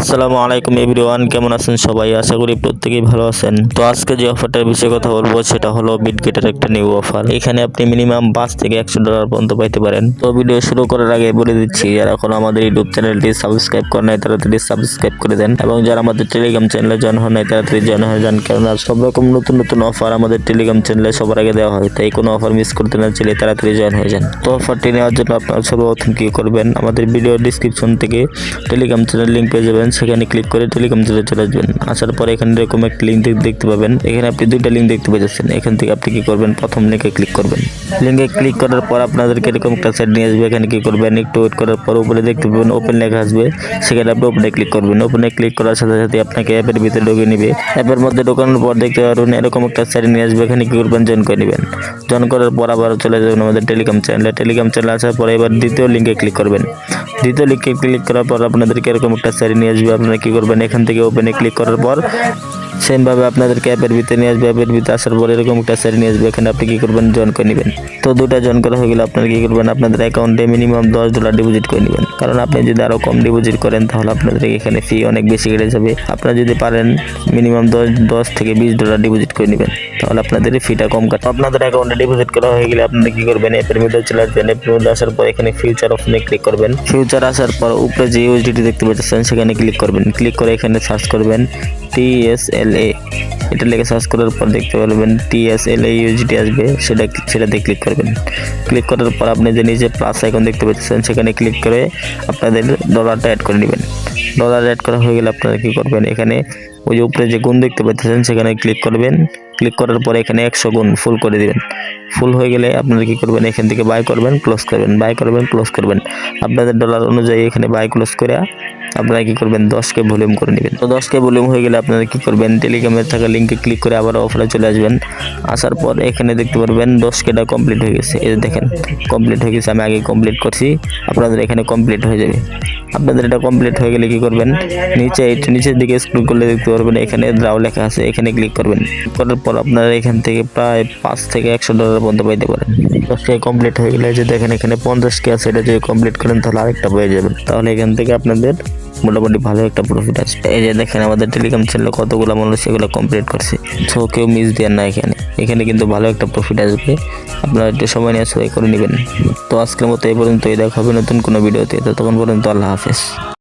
আসসালামু আলাইকুম এভরিওয়ান, কেমন আছেন সবাই? আশা করি প্রত্যেকেই ভালো আছেন। তো আজকে যে অফারটার বিষয়ে কথা বলবো সেটা হলো বিটগেটের একটা নিউ অফার। এখানে আপনি মিনিমাম 5 থেকে $100 পর্যন্ত পাইতে পারেন। তো ভিডিও শুরু করার আগে বলে দিচ্ছি, যারা এখন আমাদের ইউটিউব চ্যানেলটি সাবস্ক্রাইব করে নাই তাড়াতাড়ি সাবস্ক্রাইব করে দেন, এবং যারা আমাদের টেলিগ্রাম চ্যানেলে জয়েন হন নাই তাড়াতাড়ি জয়েন হয়ে যান, কারণ সব রকম নতুন নতুন অফার আমাদের টেলিগ্রাম চ্যানেলে সবার আগে দেওয়া হয়। তাই কোনো অফার মিস করতে না চাইলে তাড়াতাড়ি জয়েন হয়ে যান। তো অফারটি নেওয়ার জন্য আপনারা সর্বপ্রথম কি করবেন, আমাদের ভিডিও ডিসক্রিপশন থেকে টেলিগ্রাম চ্যানেল লিঙ্ক পেয়ে যাবেন। সেখানে ক্লিক করে টেলিগ্রাম চ্যানেলে চলে আসবেন। আসার পরে এখানে এরকম একটা লিঙ্ক দেখতে পাবেন। এখানে আপনি দুইটা লিঙ্ক দেখতে পাচ্ছেন। এখান থেকে আপনি কি করবেন, প্রথম লিঙ্কে ক্লিক করবেন। লিঙ্কে ক্লিক করার পর আপনাদেরকে এরকম একটা সাইট নিয়ে আসবে। এখানে কি করবেন, একটু ওয়েট করার পর উপরে দেখতে পাবেন ওপেন লেখা আসবে। সেখানে আপনি ওপেনে ক্লিক করবেন। ওপেনে ক্লিক করার সাথে সাথে আপনাকে অ্যাপের ভিতরে ঢুকিয়ে নেবে। অ্যাপের মধ্যে ঢোকানোর পর দেখতে পারবেন এরকম একটা সাইট নিয়ে আসবে। এখানে কি করবেন, জয়েন করে নেবেন। জয়েন করার পর আবার চলে যাবেন আমাদের টেলিগ্রাম চ্যানেলে। টেলিগ্রাম চ্যানেলে আসার পরে এবার দ্বিতীয় লিঙ্কে ক্লিক করবেন। দ্বিতীয় লিঙ্কে ক্লিক করার পর আপনাদেরকে এরকম একটা সাইট নিয়ে আসবে। আপনারা কি করবেন, এখান থেকে ওপেনে ক্লিক করার পর সেমভাবে আপনাদেরকে অ্যাপের ভিতরে নিয়ে আসবে। অ্যাপের ভিতরে আসার পর এরকম একটা সাইট নিয়ে আসবে। এখানে আপনি কি করবেন, জয়েন করে নেবেন। তো দুটা জয়েন করা হয়ে গেলে আপনারা কি করবেন, আপনাদের অ্যাকাউন্টে মিনিমাম $10 ডিপোজিট করে নেবেন। কারণ আপনি যদি আরও কম ডিপোজিট করেন তাহলে আপনাদের এখানে ফি অনেক বেশি কেটে যাবে। আপনারা যদি পারেন মিনিমাম 10 থেকে $20 ডিপোজিট করে নেবেন, তাহলে আপনাদের ফিটা কম কাটবে। আপনাদের অ্যাকাউন্টে ডিপোজিট করা হয়ে গেলে আপনারা কি করবেন, অ্যাপের মধ্যে চলে আসবেন। অ্যাপের মধ্যে আসার পর এখানে ফিউচার অপশনে ক্লিক করবেন। ফিউচার আসার পর উপরে যে ইউএসডিটি দেখতে পাচ্ছেন সেখানে ক্লিক করবেন। ক্লিক করে এখানে সার্চ করবেন TSLA। এটা লিখে সার্চ করার পর দেখতে পারবেন TSLA ইউএসডি আসবে, সেটাতে ক্লিক করবেন। ক্লিক করার পর আপনি যে নিচে প্লাস আইকন দেখতে পাচ্ছেন সেখানে ক্লিক করে আপনাদের ডলারটা অ্যাড করে নেবেন। ডলার অ্যাড করা হয়ে গেলে আপনারা কি করবেন, এখানে ওই যে উপরে যে গুণ দেখতে পাচ্ছেন সেখানে ক্লিক করবেন। ক্লিক করার পরে এখানে 100 গুণ ফুল করে দিবেন। ফুল হয়ে গেলে আপনারা কি করবেন, এখান থেকে বাই করবেন, ক্লোজ করবেন, বাই করবেন, ক্লোজ করবেন। আপনাদের ডলার অনুযায়ী এখানে বাই ক্লোজ করে আপনারা কি করবেন, 10K ভলিউম করে নেবেন। তো 10K ভলিউম হয়ে গেলে আপনারা কি করবেন, টেলিগ্রামে থাকা লিঙ্কে ক্লিক করে আবার অফারে চলে আসবেন। আসার পর এখানে দেখতে পারবেন 10Kটা কমপ্লিট হয়ে গেছে। এই দেখেন কমপ্লিট হয়ে গেছে, আমি আগে কমপ্লিট করছি, আপনাদের এখানে কমপ্লিট হয়ে যাবে। আপনাদের এটা কমপ্লিট হয়ে গেলে কি করবেন, নিচের দিকে স্ক্রল করলে দেখতে পারবেন এখানে ড্রাও লেখা আছে, এখানে ক্লিক করবেন। করার পর আপনারা এখান থেকে প্রায় $5 থেকে $100 পর্যন্ত পাইতে পারেন। 10K কমপ্লিট হয়ে গেলে যে দেখেন এখানে 50K আছে, এটা যদি কমপ্লিট করেন তাহলে আরেকটা পেয়ে যাবেন। তাহলে এখান থেকে আপনাদের মোটামুটি ভালো একটা প্রফিট আসবে। এই যে দেখেন আমাদের টেলিগ্রাম চ্যানেলে কতগুলো মানুষ সেগুলো কমপ্লিট করছে। সো কেউ মিস দেন না, এখানে কিন্তু ভালো একটা প্রফিট আসবে। আপনারা একটু সময় নিয়ে সবাই করে নেবেন। তো আজকের মতো এই পর্যন্তই, দেখা হবে নতুন কোনো ভিডিওতে। ততক্ষণ পর্যন্ত আল্লাহ হাফেজ।